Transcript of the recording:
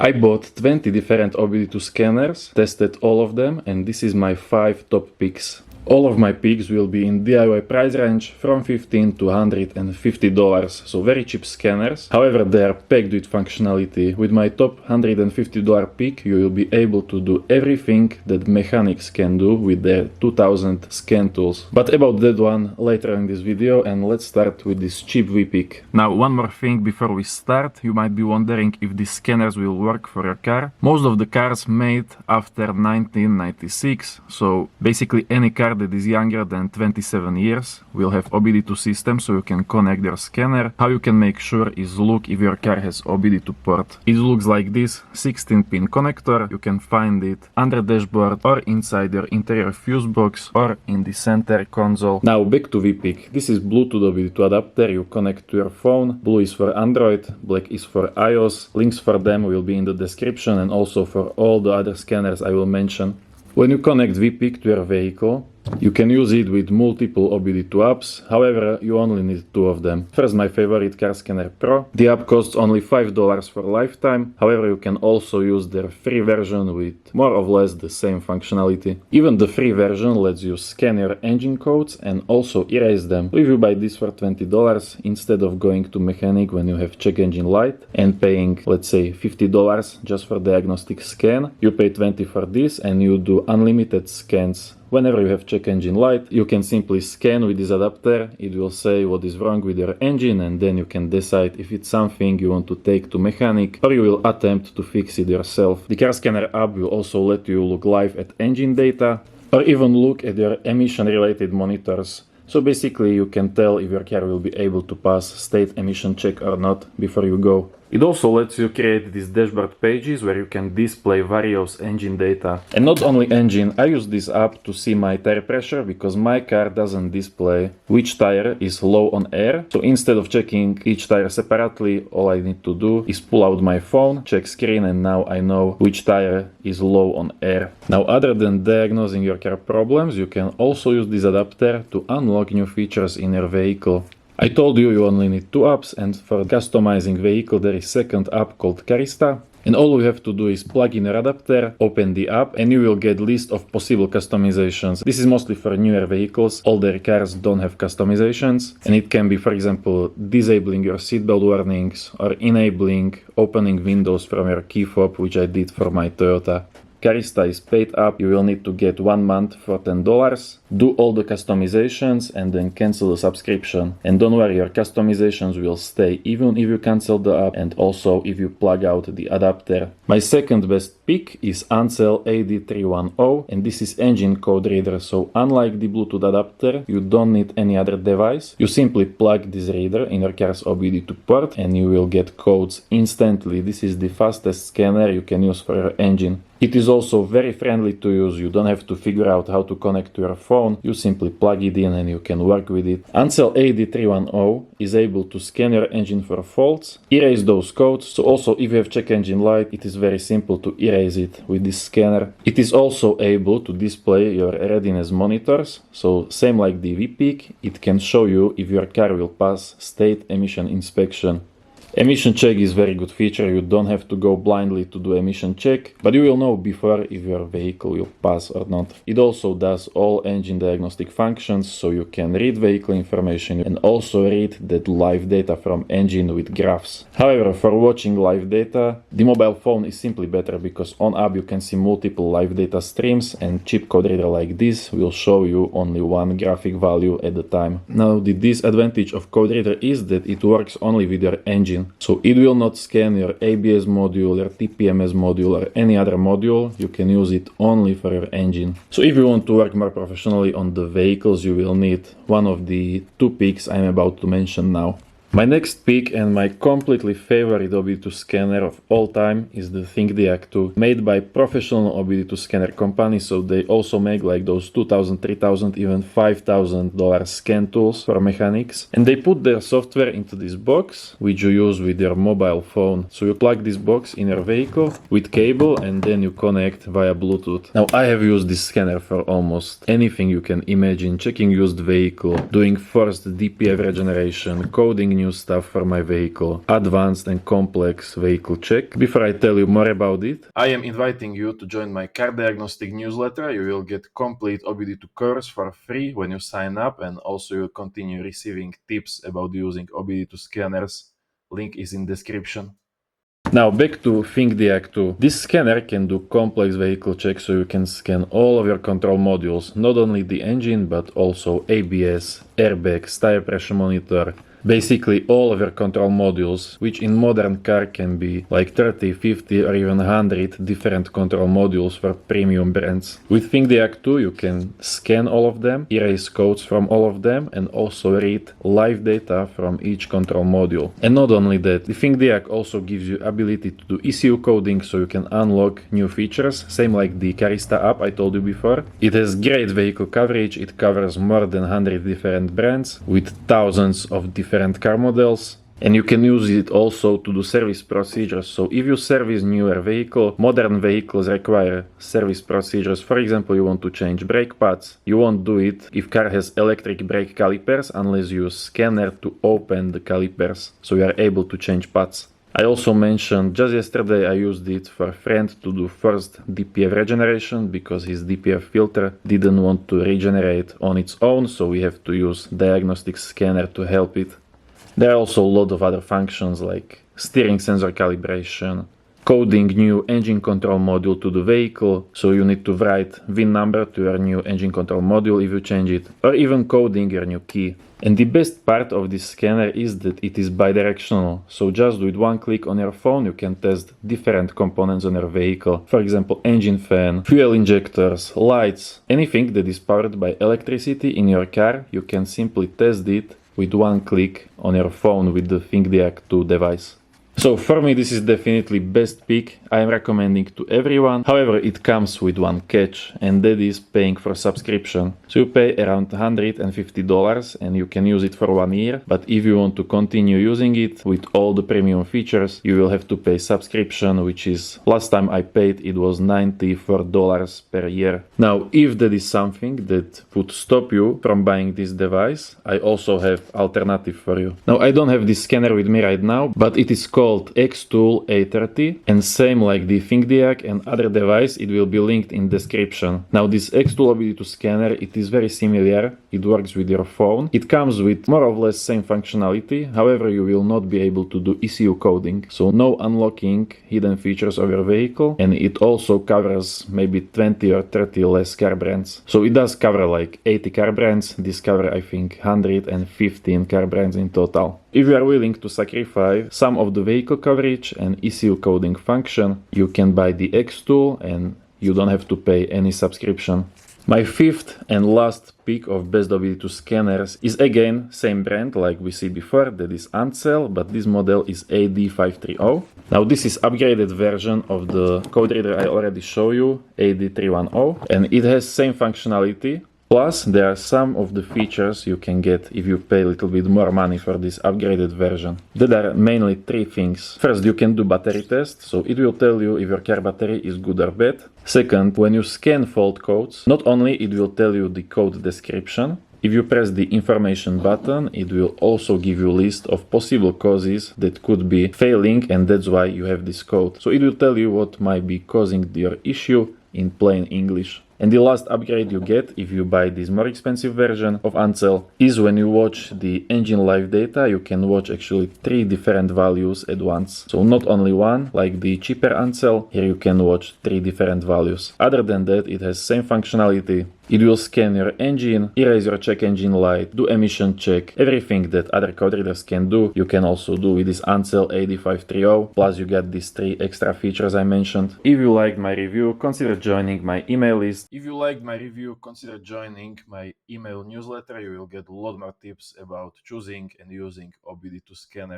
I bought 20 different OBD2 scanners, tested all of them, and this is my 5 top picks. All of my picks will be in DIY price range from $15 to $150, so very cheap scanners. However, they are packed with functionality. With my top $150 pick, you will be able to do everything that mechanics can do with their 2000 scan tools. But about that one later in this video, and let's start with this cheap V-pick. Now, one more thing before we start, you might be wondering if these scanners will work for your car. Most of the cars made after 1996, so basically any car that is younger than 27 years will have OBD2 system, so you can connect your scanner. How you can make sure is look if your car has OBD2 port. It looks like this 16-pin connector. You can find it under dashboard or inside your interior fuse box or in the center console. Now back to V-pick. This is Bluetooth OBD2 adapter you connect to your phone. Blue is for Android, black is for iOS. Links for them will be in the description and also for all the other scanners I will mention. When you connect V-pick to your vehicle, you can use it with multiple OBD2 apps, however, you only need 2 of them. First, my favorite Car Scanner Pro. The app costs only $5 for lifetime, however, you can also use their free version with more or less the same functionality. Even the free version lets you scan your engine codes and also erase them. So if you buy this for $20, instead of going to mechanic when you have check engine light and paying, let's say, $50 just for diagnostic scan, you pay $20 for this and you do unlimited scans. Whenever you have check engine light, you can simply scan with this adapter. It will say what is wrong with your engine, and then you can decide if it's something you want to take to mechanic or you will attempt to fix it yourself. The Car Scanner app will also let you look live at engine data or even look at your emission related monitors. So basically you can tell if your car will be able to pass state emission check or not before you go. It also lets you create these dashboard pages where you can display various engine data. And not only engine, I use this app to see my tire pressure because my car doesn't display which tire is low on air. So instead of checking each tire separately, all I need to do is pull out my phone, check screen, and now I know which tire is low on air. Now, other than diagnosing your car problems, you can also use this adapter to unlock new features in your vehicle. I told you only need 2 apps, and for customizing vehicle there is second app called Carista. And all you have to do is plug in your adapter, open the app, and you will get list of possible customizations. This is mostly for newer vehicles. Older cars don't have customizations, and it can be, for example, disabling your seatbelt warnings or enabling opening windows from your key fob, which I did for my Toyota. Carista is paid app. You will need to get 1 month for $10. Do all the customizations and then cancel the subscription. And don't worry, your customizations will stay even if you cancel the app and also if you plug out the adapter. My second best pick is Ansel AD310, and this is engine code reader. So unlike the Bluetooth adapter, you don't need any other device. You simply plug this reader in your car's OBD2 port and you will get codes instantly. This is the fastest scanner you can use for your engine. It is also very friendly to use. You don't have to figure out how to connect to your phone. You simply plug it in and you can work with it. Ansel AD310 is able to scan your engine for faults, erase those codes. So also if you have check engine light, it is very simple to erase it with this scanner. It is also able to display your readiness monitors. So same like the V-pick, it can show you if your car will pass state emission inspection. Emission check is very good feature. You don't have to go blindly to do emission check, but you will know before if your vehicle will pass or not. It also does all engine diagnostic functions, so you can read vehicle information and also read that live data from engine with graphs. However, for watching live data, the mobile phone is simply better because on app you can see multiple live data streams, and cheap code reader like this will show you only one graphic value at a time. Now, the disadvantage of code reader is that it works only with your engine. So it will not scan your ABS module, your TPMS module or any other module. You can use it only for your engine. So if you want to work more professionally on the vehicles, you will need one of the 2 picks I'm about to mention now. My next pick and my completely favorite OBD2 scanner of all time is the ThinkDiag2, made by professional OBD2 scanner companies, so they also make like those $2,000, $3,000, even $5,000 scan tools for mechanics. And they put their software into this box, which you use with your mobile phone. So you plug this box in your vehicle with cable and then you connect via Bluetooth. Now I have used this scanner for almost anything you can imagine, checking used vehicle, doing forced DPF regeneration, coding new stuff for my vehicle, advanced and complex vehicle check. Before I tell you more about it, I am inviting you to join my car diagnostic newsletter. You will get complete OBD2 course for free when you sign up, and also you'll continue receiving tips about using OBD2 scanners. Link is in description. Now back to ThinkDiag2. This scanner can do complex vehicle checks, so you can scan all of your control modules, not only the engine but also ABS, airbags, tire pressure monitor, basically all of your control modules, which in modern car can be like 30, 50 or even 100 different control modules for premium brands. With ThinkDiag2 you can scan all of them, erase codes from all of them, and also read live data from each control module. And not only that, the ThinkDiag also gives you ability to do ECU coding, so you can unlock new features, same like the Carista app I told you before. It has great vehicle coverage, it covers more than 100 different brands with thousands of different car models, and you can use it also to do service procedures. So if you service newer vehicle, modern vehicles require service procedures. For example, you want to change brake pads, you won't do it if car has electric brake calipers unless you use scanner to open the calipers, so you are able to change pads. I also mentioned just yesterday I used it for a friend to do first DPF regeneration because his DPF filter didn't want to regenerate on its own, so we have to use diagnostic scanner to help it. There are also a lot of other functions like steering sensor calibration, coding new engine control module to the vehicle, so you need to write VIN number to your new engine control module if you change it, or even coding your new key. And the best part of this scanner is that it is bidirectional, so just with one click on your phone you can test different components on your vehicle. For example, engine fan, fuel injectors, lights, anything that is powered by electricity in your car, you can simply test it with one click on your phone with the ThinkDiag2 device. So for me this is definitely best pick I am recommending to everyone. However, it comes with one catch, and that is paying for subscription. So you pay around $150 and you can use it for 1 year, but if you want to continue using it with all the premium features, you will have to pay subscription, which is, last time I paid it was $94 per year. Now if that is something that would stop you from buying this device, I also have alternative for you. Now I don't have this scanner with me right now, but it is called X-Tool A30, and same like the ThinkDiag and other device, it will be linked in description. Now this X-Tool OBD2 scanner, it is very similar, it works with your phone. It comes with more or less same functionality, however you will not be able to do ECU coding, so no unlocking hidden features of your vehicle, and it also covers maybe 20 or 30 less car brands. So it does cover like 80 car brands, this cover I think 115 car brands in total. If you are willing to sacrifice some of the vehicle coverage and ECU coding function, you can buy the X-Tool and you don't have to pay any subscription. My fifth and last pick of best OBD2 scanners is again same brand like we see before, that is Ansel, but this model is AD530. Now this is upgraded version of the code reader I already showed you, AD310, and it has same functionality. Plus, there are some of the features you can get if you pay a little bit more money for this upgraded version. There are mainly three things. First, you can do battery test, so it will tell you if your car battery is good or bad. Second, when you scan fault codes, not only it will tell you the code description, if you press the information button, it will also give you a list of possible causes that could be failing, and that's why you have this code. So it will tell you what might be causing your issue in plain English. And the last upgrade you get if you buy this more expensive version of Ansel is when you watch the engine live data, you can watch actually 3 different values at once. So not only one, like the cheaper Ansel, here you can watch 3 different values. Other than that, it has same functionality. It will scan your engine, erase your check engine light, do emission check, everything that other code readers can do, you can also do with this Ansel AD530, plus you get these 3 extra features I mentioned. If you liked my review, consider joining my email list. If you liked my review, consider joining my email newsletter. You will get a lot more tips about choosing and using OBD2 scanner.